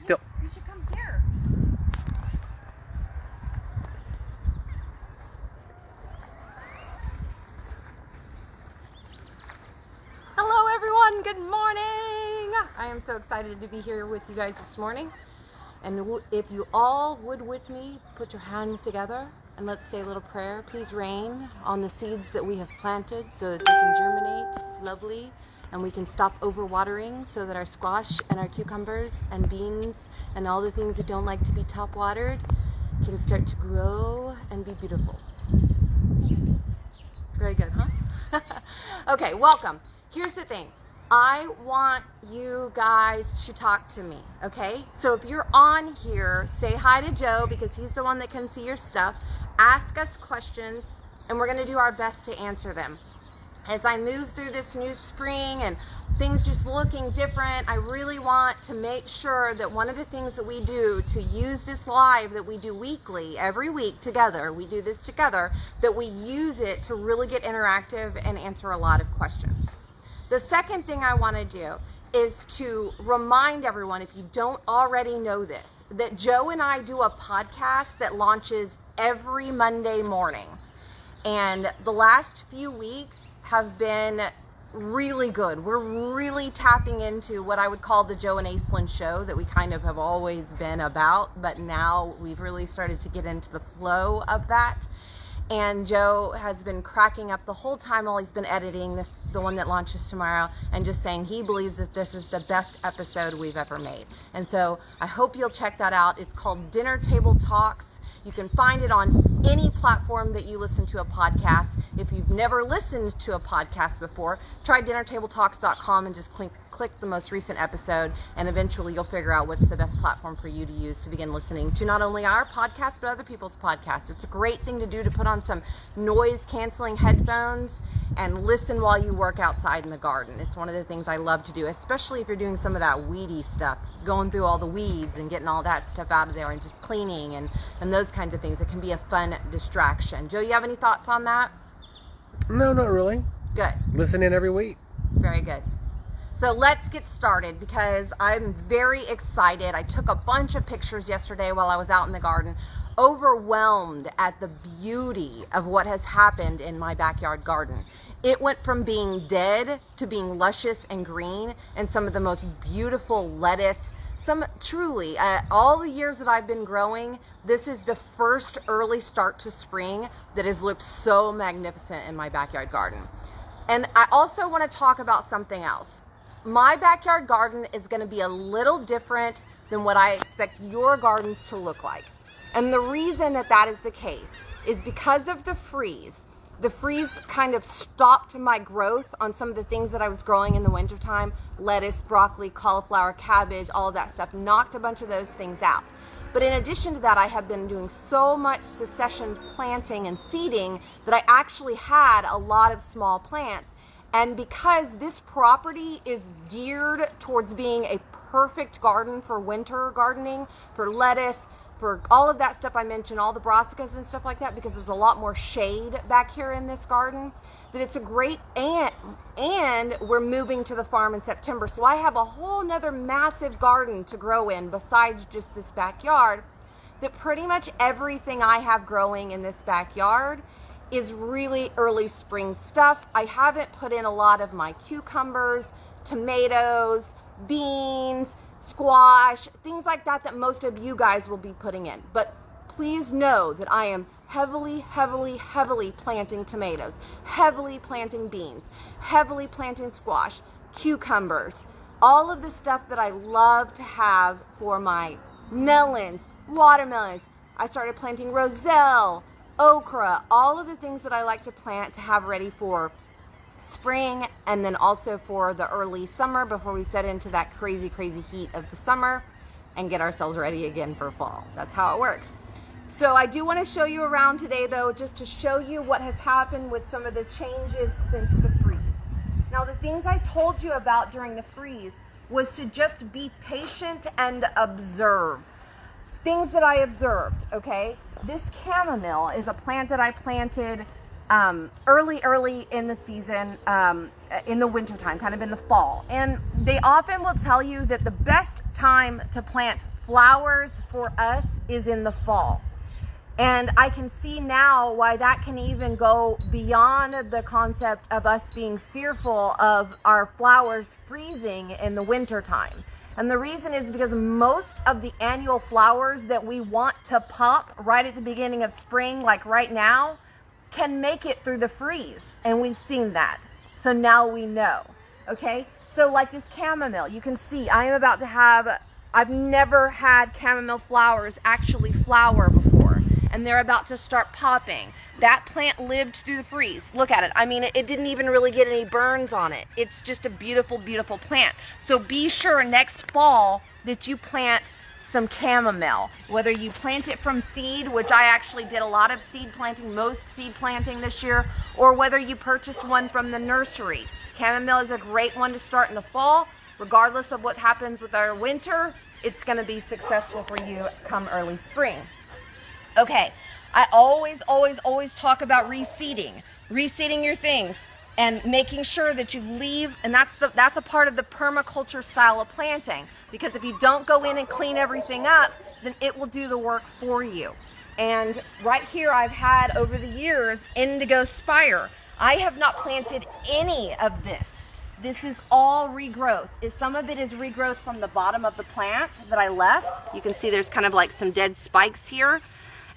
Still. You should come here. Hello everyone, good morning. I am so excited to be here with you guys this morning. And if you all would with me, put your hands together and let's say a little prayer. Please rain on the seeds that we have planted so that they can germinate lovely and we can stop overwatering so that our squash and our cucumbers and beans and all the things that don't like to be top watered can start to grow and be beautiful. Very good, huh? Okay, welcome. Here's the thing. I want you guys to talk to me, okay? So if you're on here, say hi to Joe because he's the one that can see your stuff. Ask us questions and we're gonna do our best to answer them. As I move through this new spring and things just looking different, I really want to make sure that one of the things that we do to use this live that we do weekly, every week together, we do this together, that we use it to really get interactive and answer a lot of questions. The second thing I want to do is to remind everyone, if you don't already know this, that Joe and I do a podcast that launches every Monday morning. And the last few weeks have been really good. We're really tapping into what I would call the Joe and Aislynn show that we kind of have always been about, but now we've really started to get into the flow of that. And Joe has been cracking up the whole time while he's been editing this, the one that launches tomorrow, and just saying he believes that this is the best episode we've ever made. And so I hope you'll check that out. It's called Dinner Table Talks. You can find it on any platform that you listen to a podcast. If you've never listened to a podcast before, try dinnertabletalks.com and just click the most recent episode, and eventually you'll figure out what's the best platform for you to use to begin listening to not only our podcast, but other people's podcasts. It's a great thing to do to put on some noise-canceling headphones and listen while you work outside in the garden. It's one of the things I love to do, especially if you're doing some of that weedy stuff, going through all the weeds and getting all that stuff out of there and just cleaning and those kinds of things. It can be a fun distraction. Joe, you have any thoughts on that? No, not really. Good. Listen in every week. Very good. So let's get started because I'm very excited. I took a bunch of pictures yesterday while I was out in the garden, overwhelmed at the beauty of what has happened in my backyard garden. It went from being dead to being luscious and green, and some of the most beautiful lettuce. Truly, all the years that I've been growing, this is the first early start to spring that has looked so magnificent in my backyard garden. And I also want to talk about something else. My backyard garden is going to be a little different than what I expect your gardens to look like. And the reason that that is the case is because of the freeze. The freeze kind of stopped my growth on some of the things that I was growing in the wintertime. Lettuce, broccoli, cauliflower, cabbage, all of that stuff. Knocked a bunch of those things out. But in addition to that, I have been doing so much succession planting and seeding that I actually had a lot of small plants. And because this property is geared towards being a perfect garden for winter gardening, for lettuce, for all of that stuff I mentioned, all the brassicas and stuff like that, because there's a lot more shade back here in this garden, that it's a great, and we're moving to the farm in September. So I have a whole nother massive garden to grow in besides just this backyard, that pretty much everything I have growing in this backyard is really early spring stuff. I haven't put in a lot of my cucumbers, tomatoes, beans, squash, things like that that most of you guys will be putting in. But please know that I am heavily planting tomatoes, heavily planting beans, heavily planting squash, cucumbers, all of the stuff that I love to have for my melons, watermelons. I started planting roselle, okra, all of the things that I like to plant to have ready for spring, and then also for the early summer before we set into that crazy heat of the summer and get ourselves ready again for fall. That's how it works. So I do want to show you around today though, just to show you what has happened with some of the changes since the freeze. Now the things I told you about during the freeze was to just be patient and observe. Things that I observed, okay? This chamomile is a plant that I planted early in the season, in the wintertime, kind of in the fall. And they often will tell you that the best time to plant flowers for us is in the fall. And I can see now why that can even go beyond the concept of us being fearful of our flowers freezing in the wintertime. And the reason is because most of the annual flowers that we want to pop right at the beginning of spring, like right now, can make it through the freeze. And we've seen that. So now we know. Okay? So like this chamomile, you can see I am about to have, I've never had chamomile flowers actually flower before. And they're about to start popping. That plant lived through the freeze. Look at it. I mean, it didn't even really get any burns on it. It's just a beautiful, beautiful plant. So be sure next fall that you plant some chamomile. Whether you plant it from seed, which I actually did a lot of seed planting, most seed planting this year, or whether you purchase one from the nursery. Chamomile is a great one to start in the fall. Regardless of what happens with our winter, it's going to be successful for you come early spring. Okay, I always talk about reseeding your things and making sure that you leave, and that's a part of the permaculture style of planting, because if you don't go in and clean everything up, then it will do the work for you. And right here I've had over the years Indigo Spire. I have not planted any of this. This is all regrowth. Some of it is regrowth from the bottom of the plant that I left. You can see there's kind of like some dead spikes here.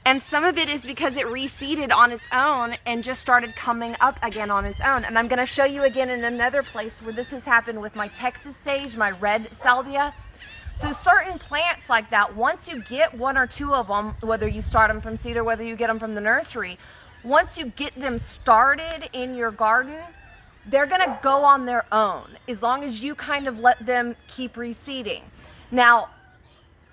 And some of it is because it reseeded on its own and just started coming up again on its own. And I'm going to show you again in another place where this has happened with my Texas sage, my red salvia. So certain plants like that, once you get one or two of them, whether you start them from seed or whether you get them from the nursery, once you get them started in your garden, they're going to go on their own as long as you kind of let them keep reseeding. Now,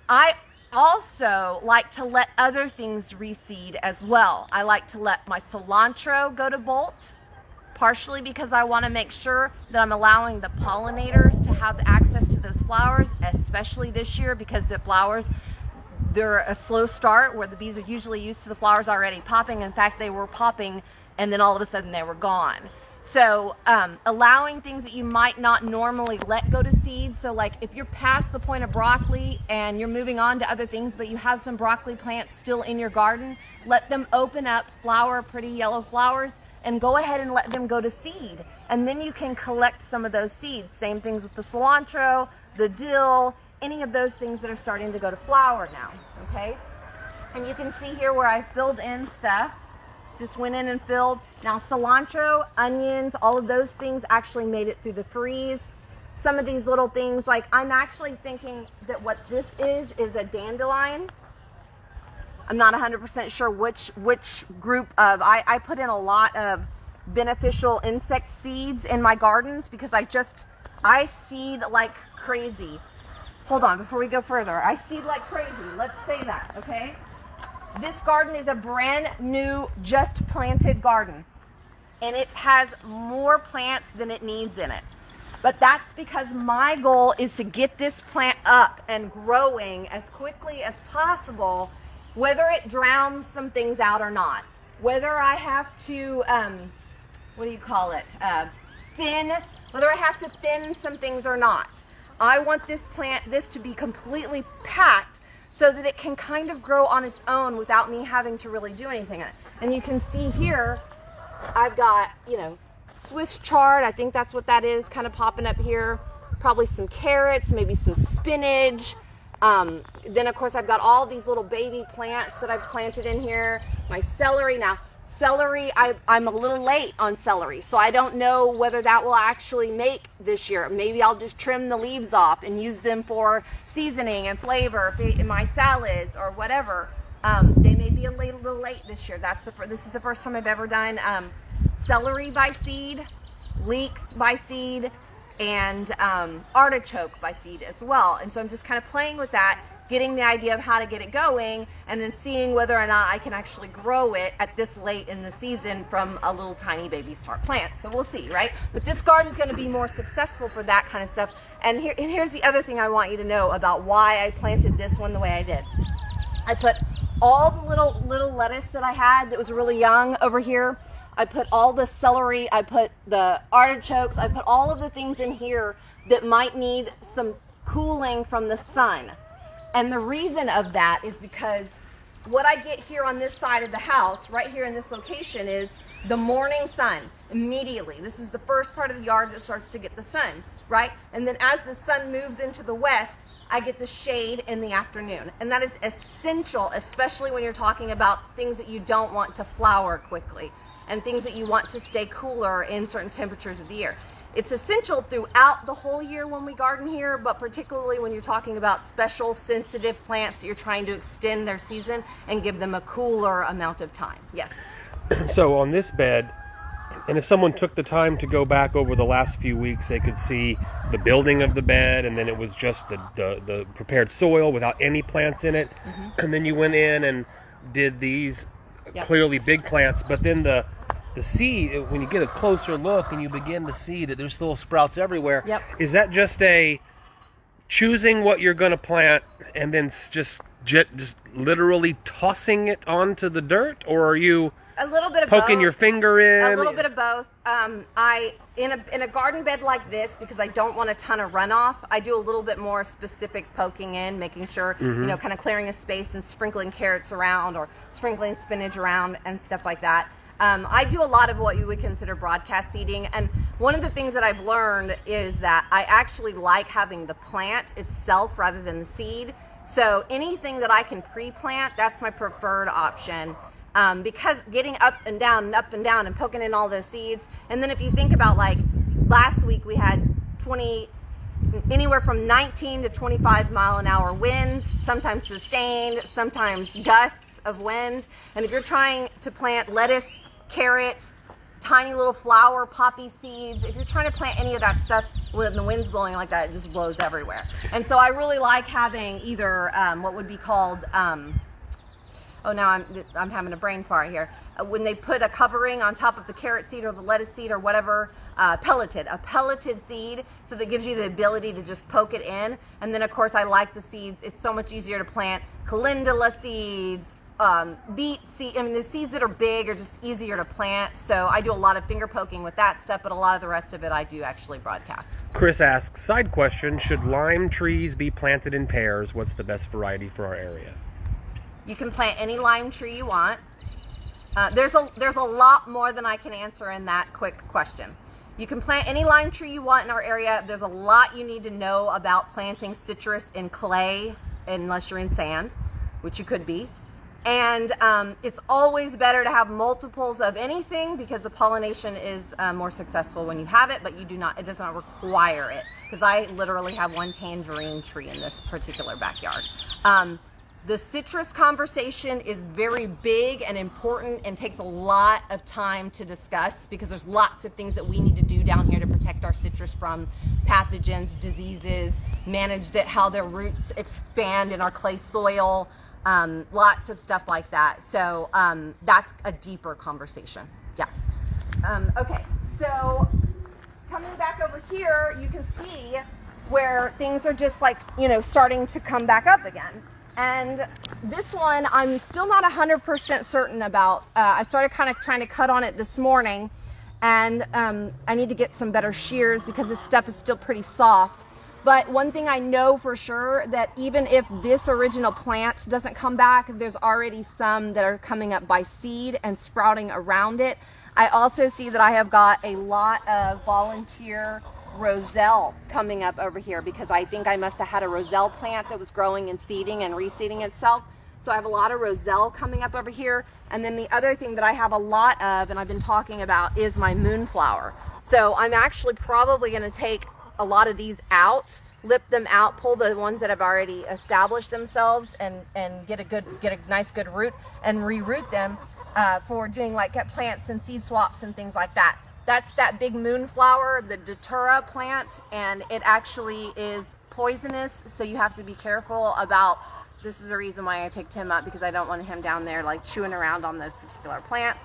I also like to let other things reseed as well. I like to let my cilantro go to bolt, partially because I want to make sure that I'm allowing the pollinators to have access to those flowers, especially this year because the flowers, they're a slow start where the bees are usually used to the flowers already popping. In fact, they were popping and then all of a sudden they were gone. So allowing things that you might not normally let go to seed. So like if you're past the point of broccoli and you're moving on to other things, but you have some broccoli plants still in your garden, let them open up, flower pretty yellow flowers, and go ahead and let them go to seed. And then you can collect some of those seeds. Same things with the cilantro, the dill, any of those things that are starting to go to flower now, okay? And you can see here where I filled in stuff. Just went in and filled. Now cilantro, onions, all of those things actually made it through the freeze. Some of these little things, like I'm actually thinking that what this is a dandelion. I'm not 100% sure which group of, I put in a lot of beneficial insect seeds in my gardens because I seed like crazy. Hold on, before we go further. I seed like crazy. Let's say that, okay? This garden is a brand new, just planted garden, and it has more plants than it needs in it. But that's because my goal is to get this plant up and growing as quickly as possible, whether it drowns some things out or not. Whether I have to, whether I have to thin some things or not. I want this to be completely packed so that it can kind of grow on its own without me having to really do anything in it. And you can see here, I've got, Swiss chard, I think that's what that is, kind of popping up here. Probably some carrots, maybe some spinach. Then of course I've got all these little baby plants that I've planted in here. My celery. Now, celery, I'm a little late on celery, so I don't know whether that will actually make this year. Maybe I'll just trim the leaves off and use them for seasoning and flavor in my salads or whatever. They may be a little late this year. This is the first time I've ever done celery by seed, leeks by seed, and artichoke by seed as well. And so I'm just kind of playing with that, getting the idea of how to get it going, and then seeing whether or not I can actually grow it at this late in the season from a little tiny baby start plant. So we'll see, right? But this garden's going to be more successful for that kind of stuff. And here's the other thing I want you to know about why I planted this one the way I did. I put all the little lettuce that I had that was really young over here. I put all the celery, I put the artichokes, I put all of the things in here that might need some cooling from the sun. And the reason of that is because what I get here on this side of the house, right here in this location, is the morning sun immediately. This is the first part of the yard that starts to get the sun, right? And then as the sun moves into the west, I get the shade in the afternoon. And that is essential, especially when you're talking about things that you don't want to flower quickly and things that you want to stay cooler in certain temperatures of the year. It's essential throughout the whole year when we garden here, but particularly when you're talking about special sensitive plants that you're trying to extend their season and give them a cooler amount of time. Yes. So on this bed, and if someone took the time to go back over the last few weeks, they could see the building of the bed, and then it was just the prepared soil without any plants in it. And then you went in and did these clearly big plants, but then the seed, when you get a closer look and you begin to see that there's little sprouts everywhere, is that just a choosing what you're going to plant and then just literally tossing it onto the dirt, or are you a little bit of poking both. your finger in? A little bit of both. In a garden bed like this, because I don't want a ton of runoff, I do a little bit more specific poking in, making sure, you know, kind of clearing a space and sprinkling carrots around or sprinkling spinach around and stuff like that. I do a lot of what you would consider broadcast seeding, and one of the things that I've learned is that I actually like having the plant itself rather than the seed. So anything that I can pre-plant, that's my preferred option. Because getting up and down and poking in all those seeds. And then if you think about, like last week, we had anywhere from 19 to 25 mile an hour winds, sometimes sustained, sometimes gusts of wind. And if you're trying to plant lettuce, carrots, tiny little flower, poppy seeds, if you're trying to plant any of that stuff when the wind's blowing like that, it just blows everywhere. And so I really like having either what would be called oh, now I'm having a brain fart here. When they put a covering on top of the carrot seed or the lettuce seed or whatever, a pelleted seed, so that gives you the ability to just poke it in. And then of course I like the seeds. It's so much easier to plant calendula seeds, beet seed. I mean, the seeds that are big are just easier to plant. So I do a lot of finger poking with that stuff, but a lot of the rest of it I do actually broadcast. Chris asks, side question, should lime trees be planted in pairs? What's the best variety for our area? You can plant any lime tree you want. There's a lot more than I can answer in that quick question. You can plant any lime tree you want in our area. There's a lot you need to know about planting citrus in clay, unless you're in sand, which you could be. And it's always better to have multiples of anything because the pollination is more successful when you have it, but it does not require it. Because I literally have one tangerine tree in this particular backyard. The citrus conversation is very big and important and takes a lot of time to discuss because there's lots of things that we need to do down here to protect our citrus from pathogens, diseases, manage how their roots expand in our clay soil, lots of stuff like that. So that's a deeper conversation. Yeah. Okay, so coming back over here, you can see where things are just like, starting to come back up again. And this one, I'm still not 100% certain about. I started kind of trying to cut on it this morning, and I need to get some better shears because this stuff is still pretty soft. But one thing I know for sure, that even if this original plant doesn't come back, there's already some that are coming up by seed and sprouting around it. I also see that I have got a lot of volunteer roselle coming up over here because I think I must have had a roselle plant that was growing and seeding and reseeding itself. So I have a lot of roselle coming up over here. And then the other thing that I have a lot of, and I've been talking about, is my moonflower. So I'm actually probably going to take a lot of these out, lip them out, pull the ones that have already established themselves and get a nice good root and reroot them for doing like plants and seed swaps and things like that. That's that big moonflower, the datura plant, and it actually is poisonous, so you have to be careful about. This is the reason why I picked him up, because I don't want him down there like chewing around on those particular plants.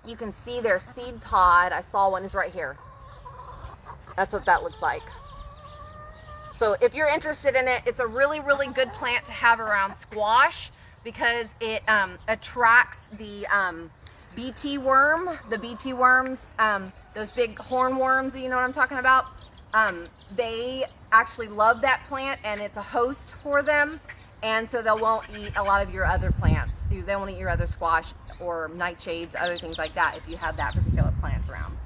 You can see their seed pod. I saw one is right here. That's what that looks like. So if you're interested in it, it's a really, really good plant to have around squash because it attracts the BT worm, the BT worms, those big hornworms, you know what I'm talking about? They actually love that plant, and it's a host for them, and so they won't eat a lot of your other plants. They won't eat your other squash or nightshades, other things like that, if you have that particular plant around.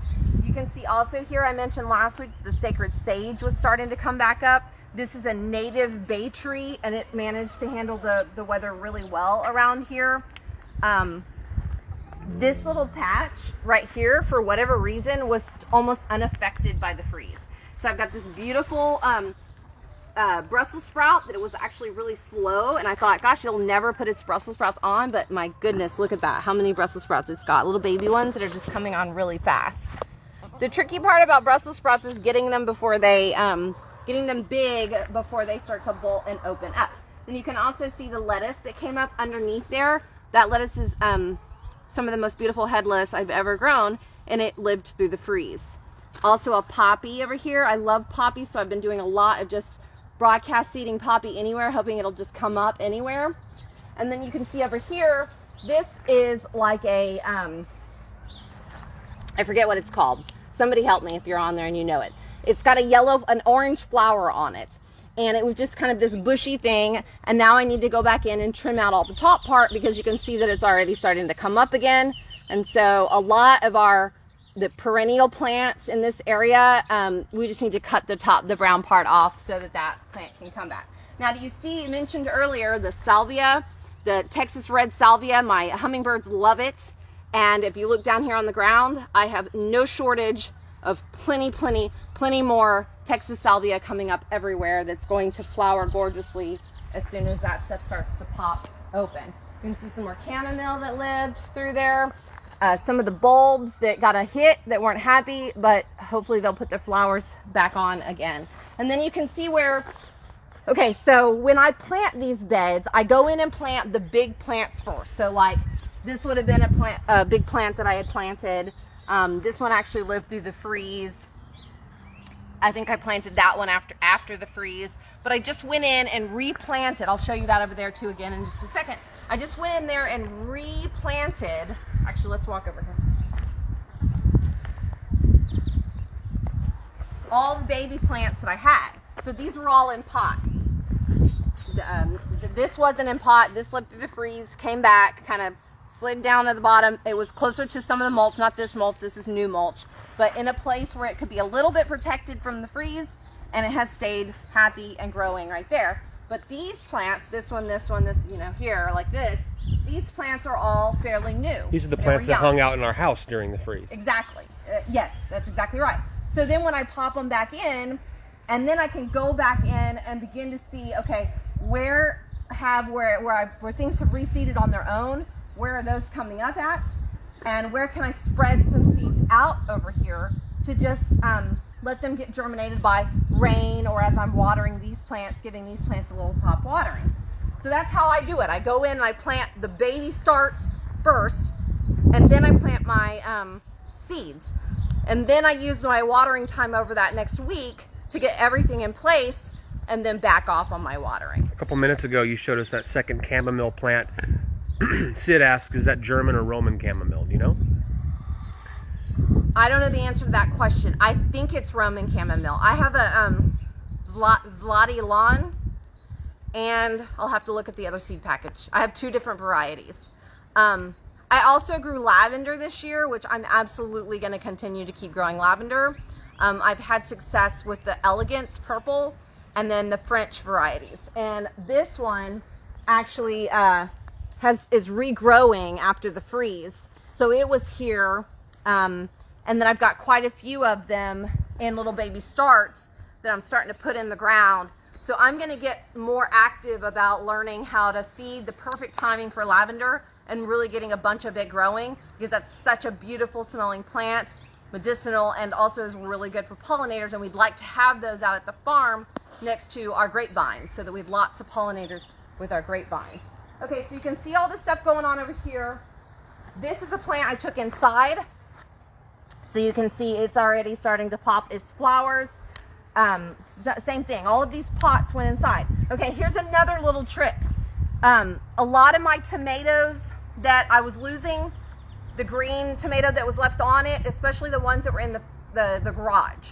You can see also here, I mentioned last week, the sacred sage was starting to come back up. This is a native bay tree, and it managed to handle the weather really well around here. This little patch right here, for whatever reason, was almost unaffected by the freeze. So I've got this beautiful Brussels sprout that it was actually really slow, and I thought, gosh, it'll never put its Brussels sprouts on, but my goodness, look at that, how many Brussels sprouts it's got. Little baby ones that are just coming on really fast. The tricky part about Brussels sprouts is getting them before they, getting them big before they start to bolt and open up. Then you can also see the lettuce that came up underneath there. That lettuce is some of the most beautiful head lettuce I've ever grown, and it lived through the freeze. Also a poppy over here. I love poppy, so I've been doing a lot of just broadcast seeding poppy anywhere, hoping it'll just come up anywhere. And then you can see over here, this is like a, I forget what it's called. Somebody help me if you're on there and you know it. It's got an orange flower on it. And it was just kind of this bushy thing, and now I need to go back in and trim out all the top part, because you can see that it's already starting to come up again. And so a lot of the perennial plants in this area, we just need to cut the brown part off so that plant can come back. Now, do you see, you mentioned earlier, the salvia, the Texas red salvia? My hummingbirds love it. And if you look down here on the ground, I have no shortage of plenty more Texas salvia coming up everywhere that's going to flower gorgeously as soon as that stuff starts to pop open. You can see some more chamomile that lived through there. Some of the bulbs that got a hit that weren't happy, but hopefully they'll put their flowers back on again. And then you can see where, okay, so when I plant these beds, I go in and plant the big plants first. So like this would have been a big plant that I had planted. This one actually lived through the freeze. I think I planted that one after the freeze, but I just went in and replanted. I'll show you that over there too again in just a second. I just went in there and replanted. Actually, let's walk over here. All the baby plants that I had. So these were all in pots. This wasn't in pot. This lived through the freeze, came back, kind of slid down to the bottom. It was closer to some of the mulch, not this mulch, this is new mulch, but in a place where it could be a little bit protected from the freeze, and it has stayed happy and growing right there. But these plants, this one, this, you know, here, like this, these plants are all fairly new. These are the plants that hung out in our house during the freeze. Exactly. Yes, that's exactly right. So then when I pop them back in, and then I can go back in and begin to see, okay, where things have reseeded on their own, where are those coming up at, and where can I spread some seeds out over here to just let them get germinated by rain, or as I'm watering these plants, giving these plants a little top watering. So that's how I do it. I go in and I plant the baby starts first, and then I plant my seeds. And then I use my watering time over that next week to get everything in place, and then back off on my watering. A couple minutes ago, you showed us that second chamomile plant. Sid asks, is that German or Roman chamomile? Do you know? I don't know the answer to that question. I think it's Roman chamomile. I have a Zloty lawn, and I'll have to look at the other seed package. I have two different varieties. I also grew lavender this year, which I'm absolutely going to continue to keep growing lavender. I've had success with the Elegance purple and then the French varieties. And this one actually is regrowing after the freeze. So it was here, and then I've got quite a few of them in little baby starts that I'm starting to put in the ground. So I'm going to get more active about learning how to seed the perfect timing for lavender and really getting a bunch of it growing, because that's such a beautiful smelling plant, medicinal, and also is really good for pollinators, and we'd like to have those out at the farm next to our grapevines so that we have lots of pollinators with our grapevines. Okay, so you can see all this stuff going on over here. This is a plant I took inside, so you can see it's already starting to pop its flowers. Same thing, all of these pots went inside. Okay, here's another little trick. A lot of my tomatoes that I was losing, the green tomato that was left on it, especially the ones that were in the garage.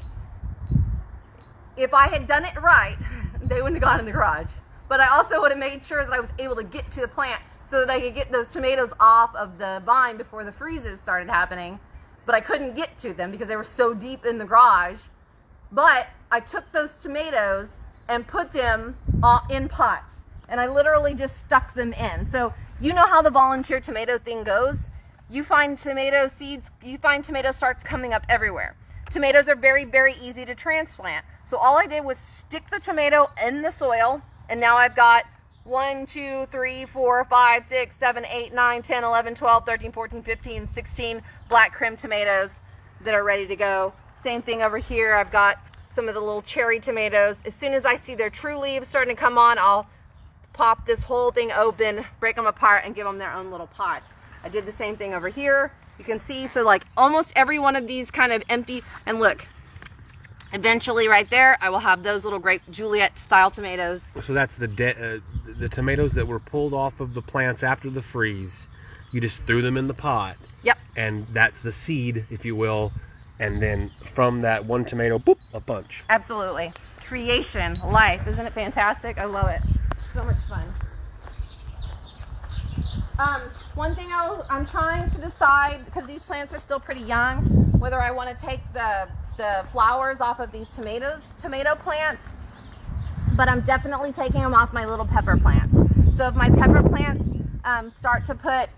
If I had done it right, they wouldn't have gone in the garage. But I also would have made sure that I was able to get to the plant so that I could get those tomatoes off of the vine before the freezes started happening. But I couldn't get to them because they were so deep in the garage. But I took those tomatoes and put them in pots. And I literally just stuck them in. So you know how the volunteer tomato thing goes. You find tomato seeds, you find tomato starts coming up everywhere. Tomatoes are very, very easy to transplant. So all I did was stick the tomato in the soil, and now I've got 1, 2, 3, 4, 5, 6, 7, 8, 9, 10, 11, 12, 13, 14, 15, 16 black crim tomatoes that are ready to go. Same thing over here. I've got some of the little cherry tomatoes. As soon as I see their true leaves starting to come on, I'll pop this whole thing open, break them apart, and give them their own little pots. I did the same thing over here. You can see, so like almost every one of these kind of empty, and look, eventually right there, I will have those little grape Juliet style tomatoes. So that's the tomatoes that were pulled off of the plants after the freeze. You just threw them in the pot. Yep. And that's the seed, if you will. And then from that one tomato, boop, a bunch. Absolutely. Creation, life. Isn't it fantastic? I love it. So much fun. One thing I'm trying to decide, because these plants are still pretty young, whether I want to take the flowers off of these tomato plants, but I'm definitely taking them off my little pepper plants. So if my pepper plants start to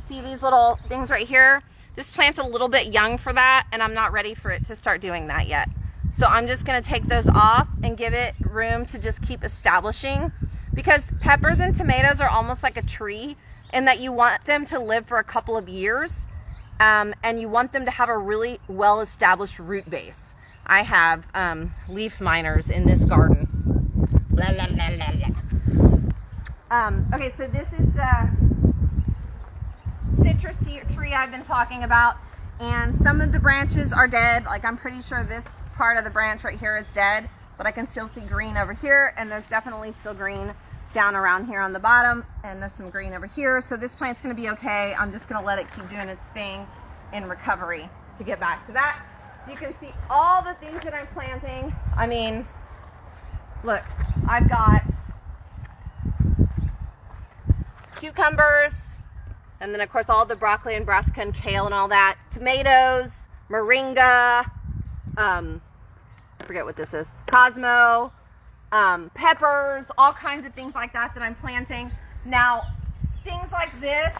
see these little things right here, this plant's a little bit young for that, and I'm not ready for it to start doing that yet. So I'm just going to take those off and give it room to just keep establishing, because peppers and tomatoes are almost like a tree in that you want them to live for a couple of years, and you want them to have a really well-established root base. I have leaf miners in this garden. Blah, blah, blah, blah, blah. Okay, so this is the citrus tree I've been talking about, and some of the branches are dead. Like, I'm pretty sure this part of the branch right here is dead, but I can still see green over here, and there's definitely still green down around here on the bottom, and there's some green over here. So this plant's going to be okay. I'm just going to let it keep doing its thing in recovery. To get back to that, you can see all the things that I'm planting. I mean, look, I've got cucumbers, and then of course all the broccoli and brassica and kale and all that, tomatoes, moringa, I forget what this is, Cosmo, peppers, all kinds of things like that I'm planting. Now, things like this,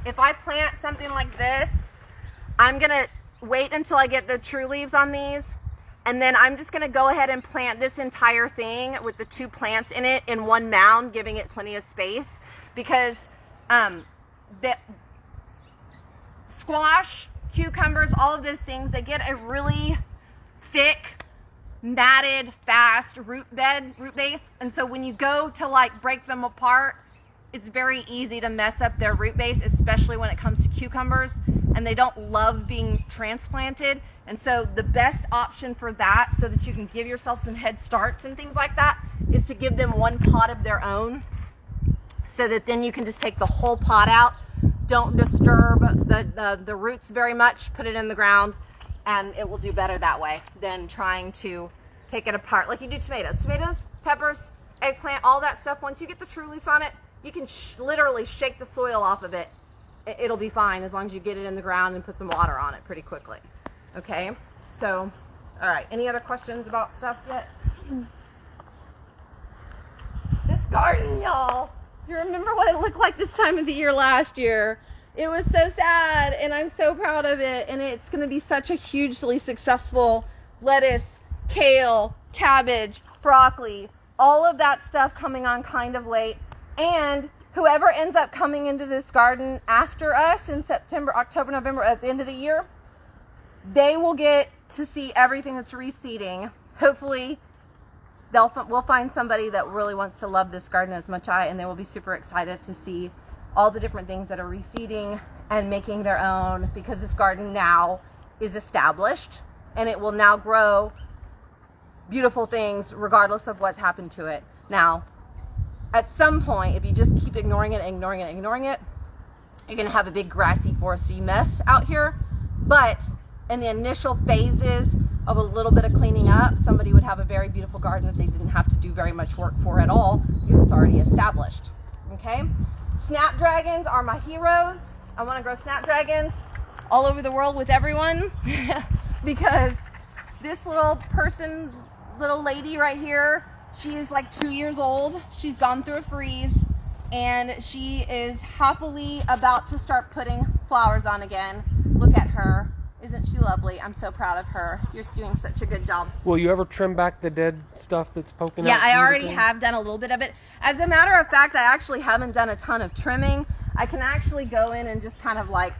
if I plant something like this, I'm gonna wait until I get the true leaves on these, and then I'm just gonna go ahead and plant this entire thing with the 2 plants in it in one mound, giving it plenty of space, because the squash, cucumbers, all of those things, they get a really thick, matted, fast root base, and so when you go to like break them apart, it's very easy to mess up their root base, especially when it comes to cucumbers, and they don't love being transplanted. And so the best option for that, so that you can give yourself some head starts and things like that, is to give them one pot of their own, so that then you can just take the whole pot out. Don't disturb the roots very much, put it in the ground, and it will do better that way than trying to take it apart like you do tomatoes. Tomatoes, peppers, eggplant, all that stuff, once you get the true leaves on it, you can literally shake the soil off of it. It'll be fine as long as you get it in the ground and put some water on it pretty quickly. Okay, so, all right, any other questions about stuff yet? This garden, y'all, you remember what it looked like this time of the year last year? It was so sad, and I'm so proud of it, and it's going to be such a hugely successful lettuce, kale, cabbage, broccoli, all of that stuff coming on kind of late. And whoever ends up coming into this garden after us in September, October, November, at the end of the year, they will get to see everything that's reseeding. Hopefully, we'll find somebody that really wants to love this garden as much as I, and they will be super excited to see all the different things that are reseeding and making their own, because this garden now is established, and it will now grow beautiful things regardless of what's happened to it. Now, at some point, if you just keep ignoring it, you're going to have a big grassy foresty mess out here. But in the initial phases of a little bit of cleaning up, somebody would have a very beautiful garden that they didn't have to do very much work for at all because it's already established. Okay? Snapdragons are my heroes. I want to grow snapdragons all over the world with everyone because this little lady right here, she is like 2 years old. She's gone through a freeze and she is happily about to start putting flowers on again. Look at her. Isn't she lovely? I'm so proud of her. You're doing such a good job. Will you ever trim back the dead stuff that's poking out? Yeah, I already have done a little bit of it. As a matter of fact, I actually haven't done a ton of trimming. I can actually go in and just kind of like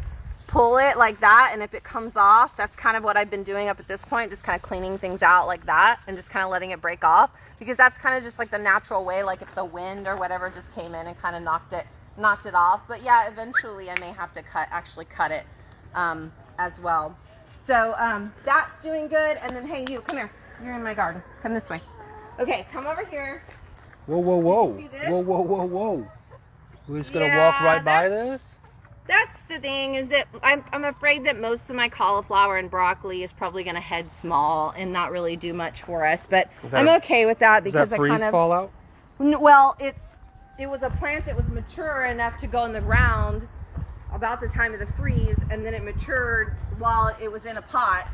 pull it like that, and if it comes off, that's kind of what I've been doing up at this point, just kind of cleaning things out like that and just kind of letting it break off, because that's kind of just like the natural way, like if the wind or whatever just came in and kind of knocked it off. But yeah, eventually I may have to actually cut it as well. So that's doing good. And then hey, you come here, you're in my garden, come this way. Okay, come over here. Whoa, whoa, whoa. See this? Whoa, whoa, whoa, whoa. We're just gonna walk right by this? That's the thing, is that I'm afraid that most of my cauliflower and broccoli is probably gonna head small and not really do much for us, but I'm okay with that because I kind of fall out? Well, it was a plant that was mature enough to go in the ground about the time of the freeze, and then it matured while it was in a pot,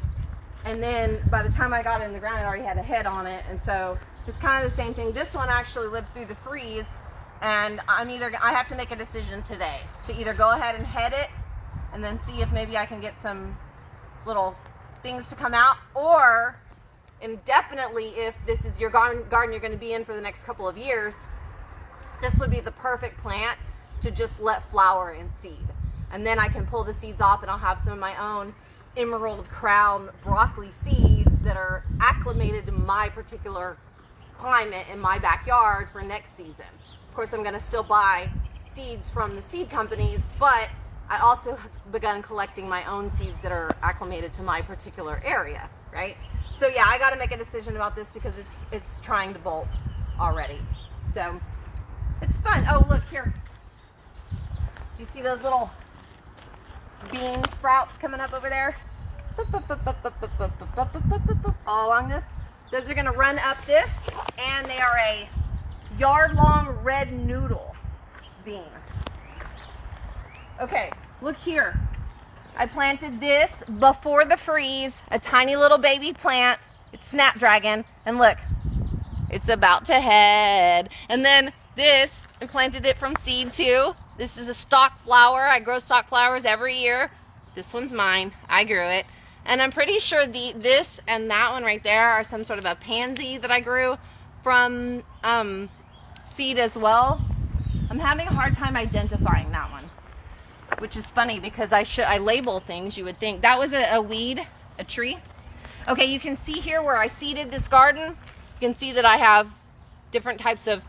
and then by the time I got it in the ground, it already had a head on it, and so it's kind of the same thing. This one actually lived through the freeze, and I have to make a decision today to either go ahead and head it and then see if maybe I can get some little things to come out, or indefinitely, if this is your garden you're going to be in for the next couple of years, this would be the perfect plant to just let flower and seed. And then I can pull the seeds off and I'll have some of my own emerald crown broccoli seeds that are acclimated to my particular climate in my backyard for next season. Of course, I'm going to still buy seeds from the seed companies, but I also have begun collecting my own seeds that are acclimated to my particular area, right? So yeah, I got to make a decision about this because it's trying to bolt already. So it's fun. Oh, look here. Do you see those little bean sprouts coming up over there? All along this. Those are going to run up this, and they are a yard-long red noodle bean. Okay, look here. I planted this before the freeze, a tiny little baby plant. It's Snapdragon, and look, it's about to head. And then this, I planted it from seed too. This is a stock flower. I grow stock flowers every year. This one's mine. I grew it. And I'm pretty sure this and that one right there are some sort of a pansy that I grew from seed as well. I'm having a hard time identifying that one, which is funny because I label things, you would think. That was a weed, a tree. Okay, you can see here where I seeded this garden. You can see that I have different types of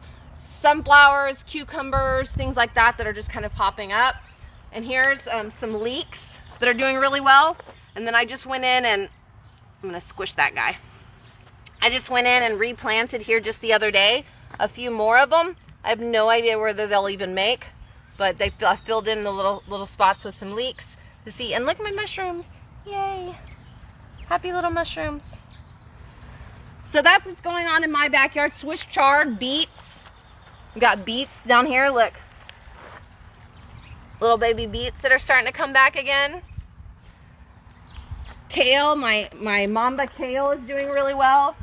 sunflowers, cucumbers, things like that that are just kind of popping up. And here's some leeks that are doing really well. And then I just went in and, I'm gonna squish that guy. I just went in and replanted here just the other day, a few more of them. I have no idea whether they'll even make, but I filled in the little spots with some leeks to see. And look at my mushrooms, yay. Happy little mushrooms. So that's what's going on in my backyard. Swiss chard, beets. We got beets down here, look. Little baby beets that are starting to come back again. Kale, my Mamba kale is doing really well.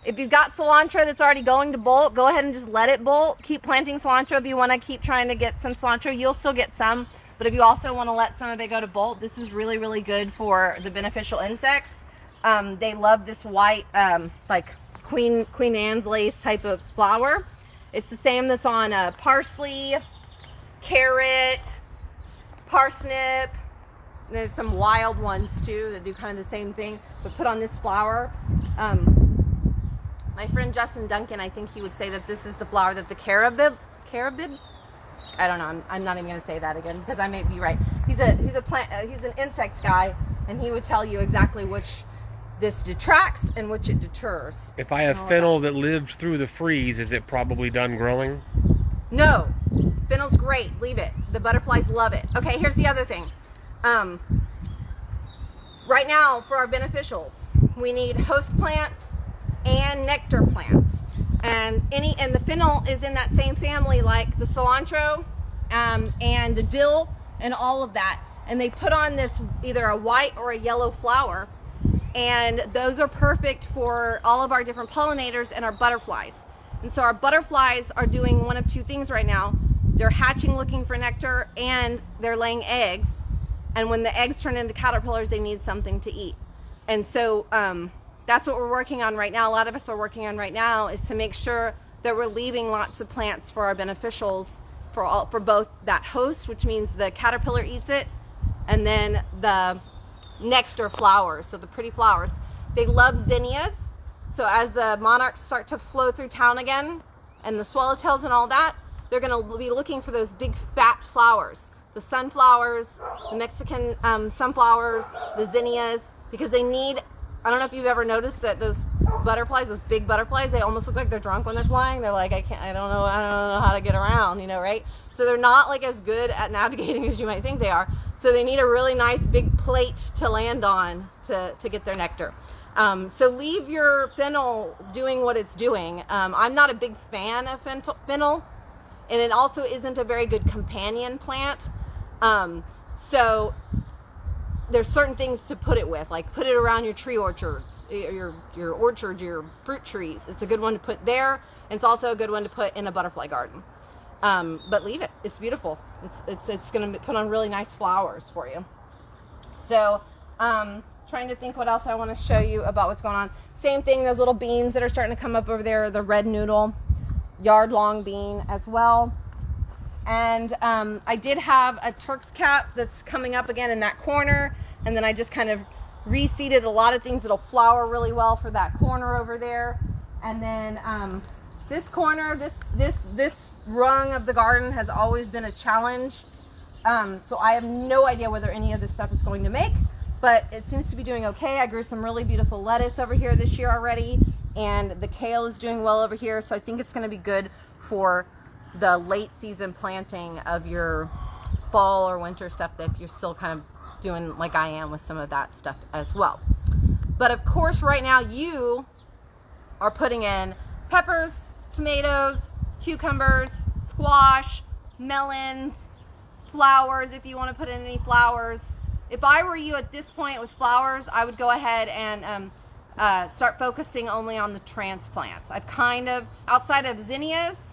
If you've got cilantro that's already going to bolt, go ahead and just let it bolt. Keep planting cilantro if you want to keep trying to get some cilantro. You'll still get some, but if you also want to let some of it go to bolt, this is really, really good for the beneficial insects. They love this white, like Queen Anne's lace type of flower. It's the same that's on parsley, carrot, parsnip. There's some wild ones too that do kind of the same thing, but put on this flower. My friend Justin Duncan, I think he would say that this is the flower that the carabid, I don't know, I'm not even going to say that again because I may be right. He's an insect guy, and he would tell you exactly which this detracts and which it deters. If I have fennel that lived through the freeze, is it probably done growing? No. Fennel's great. Leave it. The butterflies love it. Okay, here's the other thing. Right now, for our beneficials, we need host plants and nectar plants. And the fennel is in that same family like the cilantro and the dill and all of that. And they put on this either a white or a yellow flower. And those are perfect for all of our different pollinators and our butterflies. And so our butterflies are doing one of two things right now. They're hatching looking for nectar, and they're laying eggs. And when the eggs turn into caterpillars, they need something to eat. And so that's what we're working on right now. A lot of us are working on right now is to make sure that we're leaving lots of plants for our beneficials for both that host, which means the caterpillar eats it, and then the nectar flowers, so the pretty flowers. They love zinnias. So as the monarchs start to flow through town again, and the swallowtails and all that, they're going to be looking for those big fat flowers. The sunflowers, the Mexican sunflowers, the zinnias, because they need, I don't know if you've ever noticed that those butterflies, those big butterflies, they almost look like they're drunk when they're flying. They're like, I don't know how to get around, you know, right? So they're not like as good at navigating as you might think they are. So they need a really nice big plate to land on to get their nectar. So leave your fennel doing what it's doing. I'm not a big fan of fennel, and it also isn't a very good companion plant. So there's certain things to put it with, like put it around your tree orchards, your orchards, your fruit trees. It's a good one to put there. And it's also a good one to put in a butterfly garden. But leave it. It's beautiful. It's going to put on really nice flowers for you. So, trying to think what else I want to show you about what's going on. Same thing, those little beans that are starting to come up over there, the red noodle, yard-long bean as well. And I did have a Turk's cap that's coming up again in that corner, and then I just kind of reseeded a lot of things that'll flower really well for that corner over there. And then this corner, this rung of the garden has always been a challenge. So I have no idea whether any of this stuff is going to make, but it seems to be doing okay. I grew some really beautiful lettuce over here this year already, and the kale is doing well over here. So I think it's going to be good for the late season planting of your fall or winter stuff, that if you're still kind of doing like I am with some of that stuff as well. But of course, right now you are putting in peppers, tomatoes, cucumbers, squash, melons, flowers if you want to put in any flowers. If I were you at this point with flowers, I would go ahead and start focusing only on the transplants. I've kind of, outside of zinnias,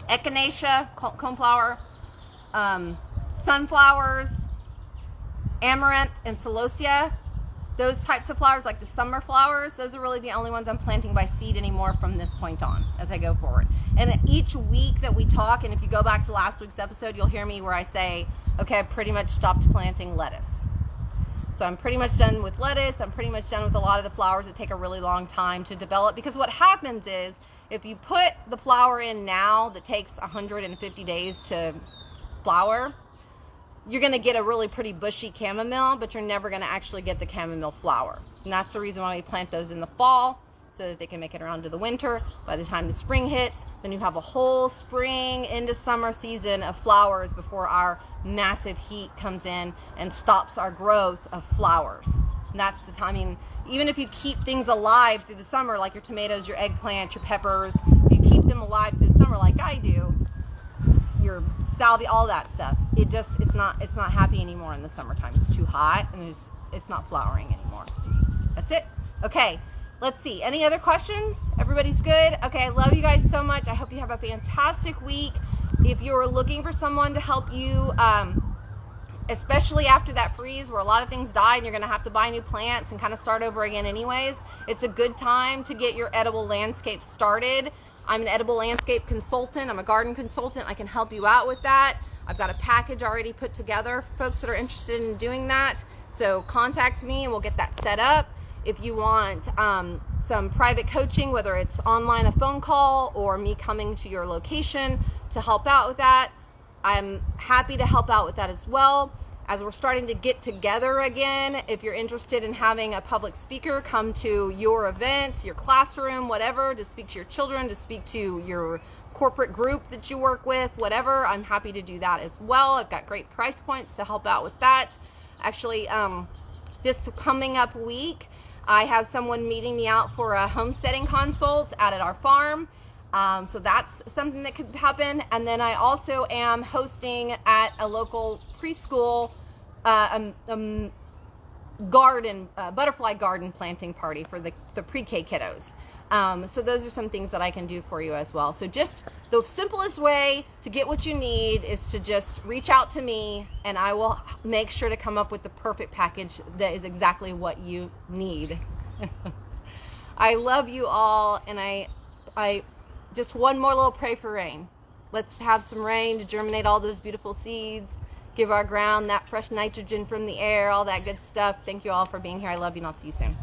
echinacea, coneflower, sunflowers, amaranth, and celosia, those types of flowers, like the summer flowers, those are really the only ones I'm planting by seed anymore from this point on as I go forward. And each week that we talk, and if you go back to last week's episode, you'll hear me where I say, okay, I've pretty much stopped planting lettuce. So I'm pretty much done with lettuce. I'm pretty much done with a lot of the flowers that take a really long time to develop, because what happens is, if you put the flower in now that takes 150 days to flower, you're going to get a really pretty bushy chamomile, but you're never going to actually get the chamomile flower. And that's the reason why we plant those in the fall, so that they can make it around to the winter. By the time the spring hits, then you have a whole spring into summer season of flowers before our massive heat comes in and stops our growth of flowers. And that's the time. I mean, even if you keep things alive through the summer, like your tomatoes, your eggplant, your peppers, if you keep them alive through the summer like I do, your salvia, all that stuff, it's not happy anymore in the summertime. It's too hot, and it's not flowering anymore. That's it. Okay, let's see. Any other questions? Everybody's good? Okay, I love you guys so much. I hope you have a fantastic week. If you're looking for someone to help you, especially after that freeze where a lot of things died and you're going to have to buy new plants and kind of start over again anyways, it's a good time to get your edible landscape started. I'm an edible landscape consultant. I'm a garden consultant. I can help you out with that. I've got a package already put together for folks that are interested in doing that. So contact me and we'll get that set up. If you want some private coaching, whether it's online, a phone call, or me coming to your location to help out with that, I'm happy to help out with that as well. As we're starting to get together again, if you're interested in having a public speaker come to your event, your classroom, whatever, to speak to your children, to speak to your corporate group that you work with, whatever, I'm happy to do that as well. I've got great price points to help out with that. Actually, this coming up week, I have someone meeting me out for a homesteading consult out at our farm. So that's something that could happen. And then I also am hosting at a local preschool butterfly garden planting party for the pre-K kiddos. So those are some things that I can do for you as well. So just the simplest way to get what you need is to just reach out to me, and I will make sure to come up with the perfect package that is exactly what you need. I love you all, and I just one more little pray for rain. Let's have some rain to germinate all those beautiful seeds, give our ground that fresh nitrogen from the air, all that good stuff. Thank you all for being here. I love you, and I'll see you soon.